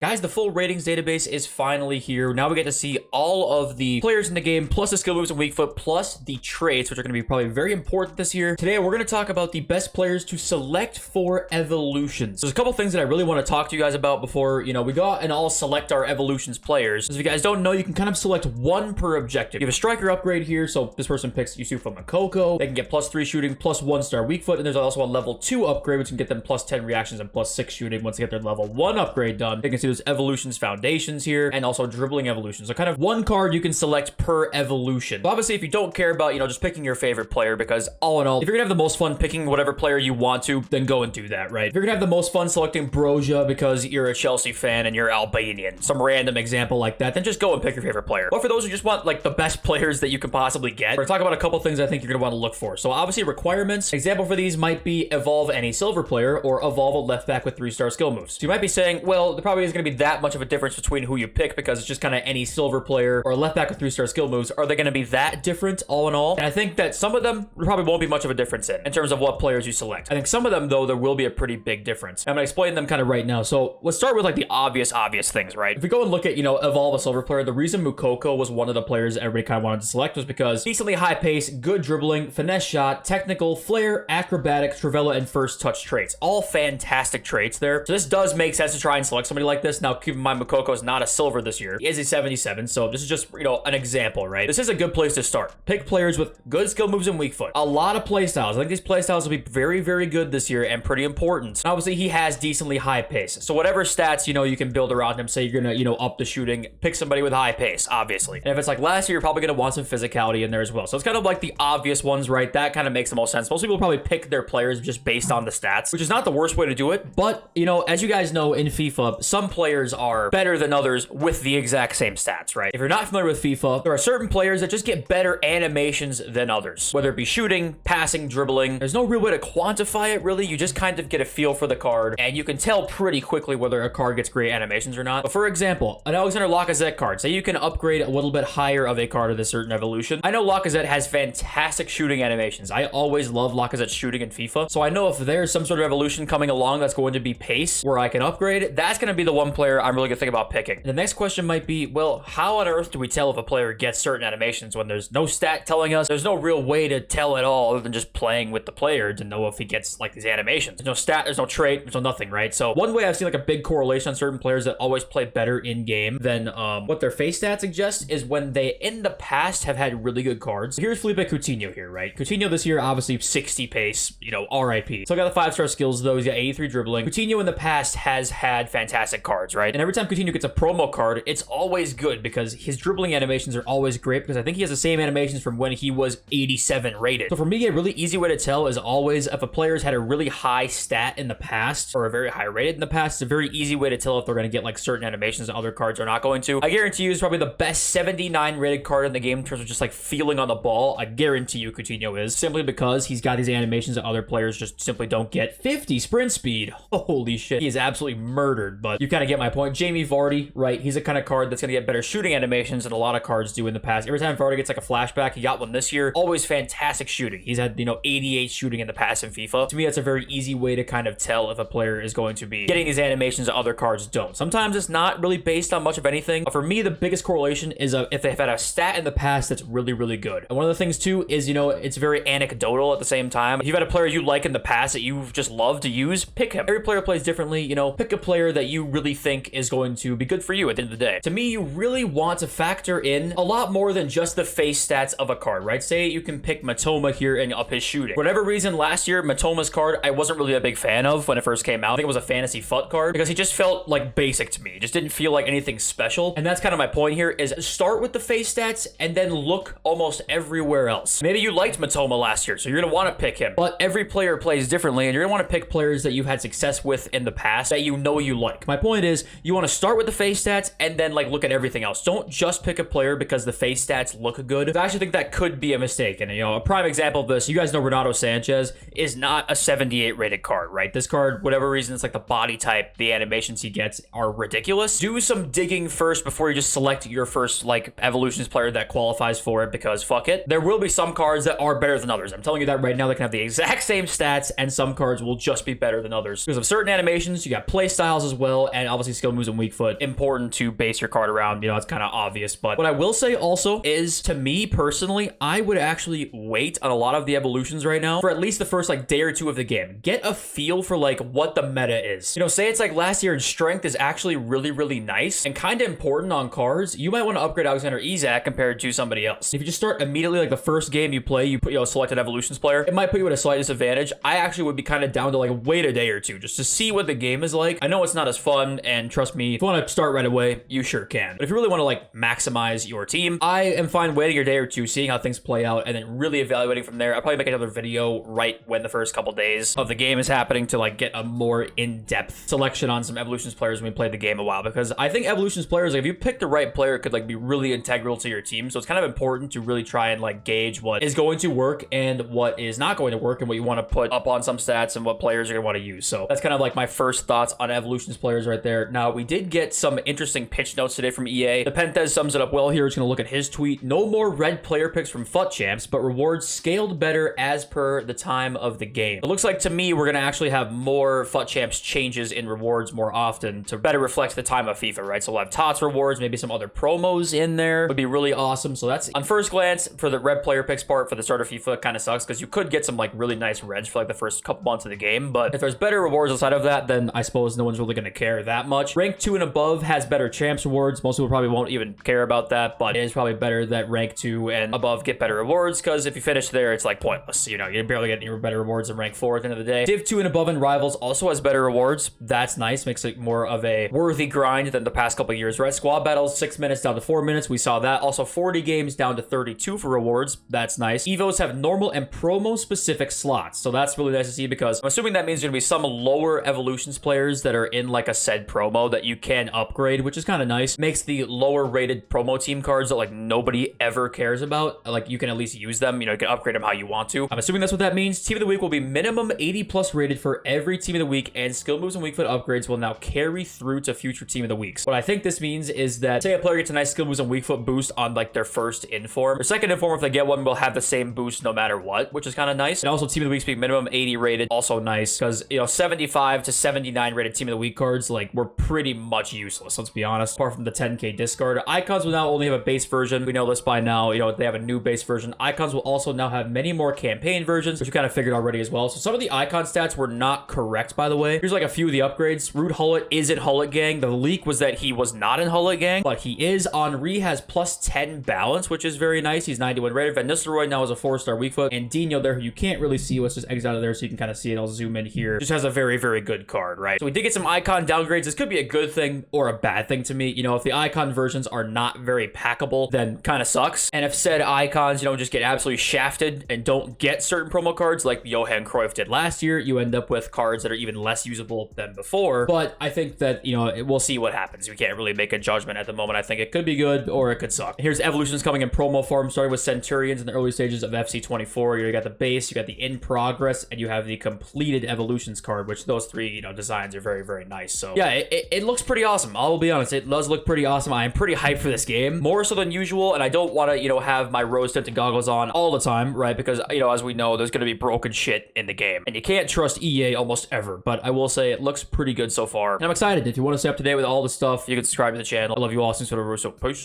Guys, the full ratings database is finally here. Now we get to see all of the players in the game, plus the skill moves and weak foot, plus the traits, which are going to be probably very important this year. Today, we're going to talk about the best players to select for evolutions. There's a couple things that I really want to talk to you guys about before, we go out and all select our evolutions players. As if you guys don't know, you can kind of select one per objective. You have a striker upgrade here, so this person picks Yusufa Makoko. They can get +3 shooting, +1 weak foot, and there's also a level 2 upgrade, which can get them +10 reactions and +6 shooting once they get their level 1 upgrade done. They can see there's evolutions foundations here and also dribbling evolutions. So kind of one card you can select per evolution. So obviously, if you don't care about, just picking your favorite player, because all in all, if you're gonna have the most fun picking whatever player you want to, then go and do that, right? If you're gonna have the most fun selecting Broja because you're a Chelsea fan and you're Albanian, some random example like that, then just go and pick your favorite player. But for those who just want like the best players that you can possibly get, we're gonna talk about a couple things I think you're gonna want to look for. So obviously requirements. Example for these might be evolve any silver player or evolve a left back with 3-star skill moves. So you might be saying, well, there probably isn't gonna be that much of a difference between who you pick because it's just kind of any silver player or a left back with 3-star skill moves. Are they going to be that different all in all? And I think that some of them probably won't be much of a difference in terms of what players you select. I think some of them, though, there will be a pretty big difference. I'm going to explain them kind of right now. So let's start with like the obvious things, right? If we go and look at, evolve a silver player, the reason Mukoko was one of the players everybody kind of wanted to select was because decently high pace, good dribbling, finesse shot, technical, flair, acrobatic, Trivella, and first touch traits. All fantastic traits there. So this does make sense to try and select somebody like this. Now, keep in mind, Mukoko is not a silver this year. He is a 77, so this is just, an example, right? This is a good place to start. Pick players with good skill moves and weak foot. A lot of playstyles. I think these playstyles will be very, very good this year and pretty important. And obviously, he has decently high pace. So whatever stats, you can build around him, say you're gonna, up the shooting, pick somebody with high pace, obviously. And if it's like last year, you're probably gonna want some physicality in there as well. So it's kind of like the obvious ones, right? That kind of makes the most sense. Most people probably pick their players just based on the stats, which is not the worst way to do it. But, as you guys know, in FIFA, some players are better than others with the exact same stats, right? If you're not familiar with FIFA, there are certain players that just get better animations than others, whether it be shooting, passing, dribbling. There's no real way to quantify it, really. You just kind of get a feel for the card, and you can tell pretty quickly whether a card gets great animations or not. But for example, an Alexander Lacazette card, say you can upgrade a little bit higher of a card of a certain evolution. I know Lacazette has fantastic shooting animations. I always love Lacazette's shooting in FIFA, so I know if there's some sort of evolution coming along that's going to be pace, where I can upgrade, that's going to be the one player I'm really going to think about picking. The next question might be, well, how on earth do we tell if a player gets certain animations when there's no stat telling us? There's no real way to tell at all other than just playing with the player to know if he gets like these animations. There's no stat, there's no trait, there's no nothing, right? So one way I've seen like a big correlation on certain players that always play better in game than what their face stats suggest is when they in the past have had really good cards. Here's Felipe Coutinho here, right? Coutinho this year, obviously 60 pace, RIP. So I got the 5-star skills though. He's got 83 dribbling. Coutinho in the past has had fantastic cards, right? And every time Coutinho gets a promo card, it's always good because his dribbling animations are always great because I think he has the same animations from when he was 87 rated. So for me, a really easy way to tell is always if a player's had a really high stat in the past or a very high rated in the past, it's a very easy way to tell if they're going to get like certain animations that other cards are not going to. I guarantee you is probably the best 79 rated card in the game in terms of just like feeling on the ball. I guarantee you Coutinho is, simply because he's got these animations that other players just simply don't get. 50 sprint speed. Holy shit. He is absolutely murdered, but you kind of get my point. Jamie Vardy, right? He's a kind of card that's going to get better shooting animations than a lot of cards do in the past. Every time Vardy gets like a flashback, he got one this year. Always fantastic shooting. He's had, 88 shooting in the past in FIFA. To me, that's a very easy way to kind of tell if a player is going to be getting these animations that other cards don't. Sometimes it's not really based on much of anything. But for me, the biggest correlation is if they've had a stat in the past that's really, really good. And one of the things too is, it's very anecdotal at the same time. If you've had a player you like in the past that you've just loved to use, pick him. Every player plays differently, pick a player that you really think is going to be good for you at the end of the day. To me, you really want to factor in a lot more than just the face stats of a card, right? Say you can pick Matoma here and up his shooting. For whatever reason, last year, Matoma's card, I wasn't really a big fan of when it first came out. I think it was a fantasy FUT card because he just felt like basic to me. It just didn't feel like anything special. And that's kind of my point here is start with the face stats and then look almost everywhere else. Maybe you liked Matoma last year, so you're going to want to pick him. But every player plays differently, and you're going to want to pick players that you've had success with in the past that you like. My point is, you want to start with the face stats and then like look at everything else. Don't just pick a player because the face stats look good. I actually think that could be a mistake. And a prime example of this, you guys know Renato Sanchez is not a 78 rated card, right? This card, whatever reason, it's like the body type, the animations he gets are ridiculous. Do some digging first before you just select your first like evolutions player that qualifies for it, because fuck it. There will be some cards that are better than others. I'm telling you that right now. They can have the exact same stats and some cards will just be better than others because of certain animations. You got play styles as well, and obviously skill moves and weak foot, important to base your card around. You know, it's kind of obvious. But what I will say also is, to me personally, I would actually wait on a lot of the evolutions right now for at least the first like day or two of the game. Get a feel for like what the meta is. You know, say it's like last year and strength is actually really, really nice and kind of important on cards. You might want to upgrade Alexander Isak compared to somebody else. If you just start immediately like the first game you play, you put, select an evolutions player, it might put you at a slight disadvantage. I actually would be kind of down to like wait a day or two just to see what the game is like. I know it's not as fun, and trust me, if you want to start right away, you sure can. But if you really want to like maximize your team, I am fine waiting a day or two, seeing how things play out, and then really evaluating from there. I'll probably make another video right when the first couple days of the game is happening to like get a more in-depth selection on some evolutions players when we played the game a while, because I think evolutions players, like if you pick the right player, could like be really integral to your team. So it's kind of important to really try and like gauge what is going to work and what is not going to work, and what you want to put up on some stats and what players you're going to want to use. So that's kind of like my first thoughts on evolutions players right there. Now, we did get some interesting pitch notes today from EA. The Penthez sums it up well here. It's going to look at his tweet. No more red player picks from FUT champs, but rewards scaled better as per the time of the game. It looks like to me we're going to actually have more FUT champs changes in rewards more often to better reflect the time of FIFA, right? So we'll have TOTS rewards, maybe some other promos in there. Would be really awesome. So that's, on first glance, for the red player picks part for the start of FIFA, kind of sucks because you could get some like really nice reds for like the first couple months of the game. But if there's better rewards outside of that, then I suppose no one's really going to care that much. Rank 2 and above has better champs rewards. Most people probably won't even care about that, but it is probably better that rank 2 and above get better rewards, because if you finish there, it's like pointless. You know, you barely get any better rewards than rank 4 at the end of the day. Div 2 and above in Rivals also has better rewards. That's nice. Makes it more of a worthy grind than the past couple of years, right? Squad battles, 6 minutes down to 4 minutes. We saw that. Also 40 games down to 32 for rewards. That's nice. Evos have normal and promo specific slots. So that's really nice to see, because I'm assuming that means there's going to be some lower evolutions players that are in like a said promo that you can upgrade, which is kind of nice. Makes the lower rated promo team cards that like nobody ever cares about, like you can at least use them. You know, you can upgrade them how you want to. I'm assuming that's what that means. Team of the week will be minimum 80 plus rated for every team of the week, and skill moves and weak foot upgrades will now carry through to future team of the weeks. What I think this means is that, say a player gets a nice skill moves and weak foot boost on like their first inform, or second inform, if they get one, will have the same boost no matter what, which is kind of nice. And also team of the week being minimum 80 rated, also nice, because, you know, 75 to 79 rated team of the week cards like were pretty much useless, let's be honest, apart from the 10k discard. Icons will now only have a base version. We know this by now. You know, they have a new base version. Icons will also now have many more campaign versions, which we kind of figured already as well. So some of the icon stats were not correct, by the way. Here's like a few of the upgrades. Rude Hullet is in Hullet Gang. The leak was that he was not in Hullet Gang, but he is. Henri has plus 10 balance, which is very nice. He's 91 rated. Van Nistelrooy now is a 4-star weak foot, and Dino there, who you can't really see. Let's just exit out of there so you can kind of see it. I'll zoom in here. Just has a very, very good card, right? So we did get some icon downgrades. This could be a good thing or a bad thing to me. You know, if the icon versions are not very packable, then kind of sucks. And if said icons, you know, just get absolutely shafted and don't get certain promo cards like Johan Cruyff did last year, you end up with cards that are even less usable than before. But I think that, you know, we'll see what happens. We can't really make a judgment at the moment. I think it could be good or it could suck. Here's evolutions coming in promo form, starting with Centurions in the early stages of FC24. You got the base, you got the in progress, and you have the completed evolutions card, which those three, you know, designs are very, very nice. So yeah, it looks pretty awesome. I'll be honest, it does look pretty awesome. I am pretty hyped for this game, more so than usual, and I don't want to, you know, have my rose tinted goggles on all the time, right? Because, you know, as we know, there's going to be broken shit in the game, and you can't trust EA almost ever. But I will say it looks pretty good so far, and I'm excited. If you want to stay up to date with all the stuff, you can subscribe to the channel. I love you all. Since Russo. Peace.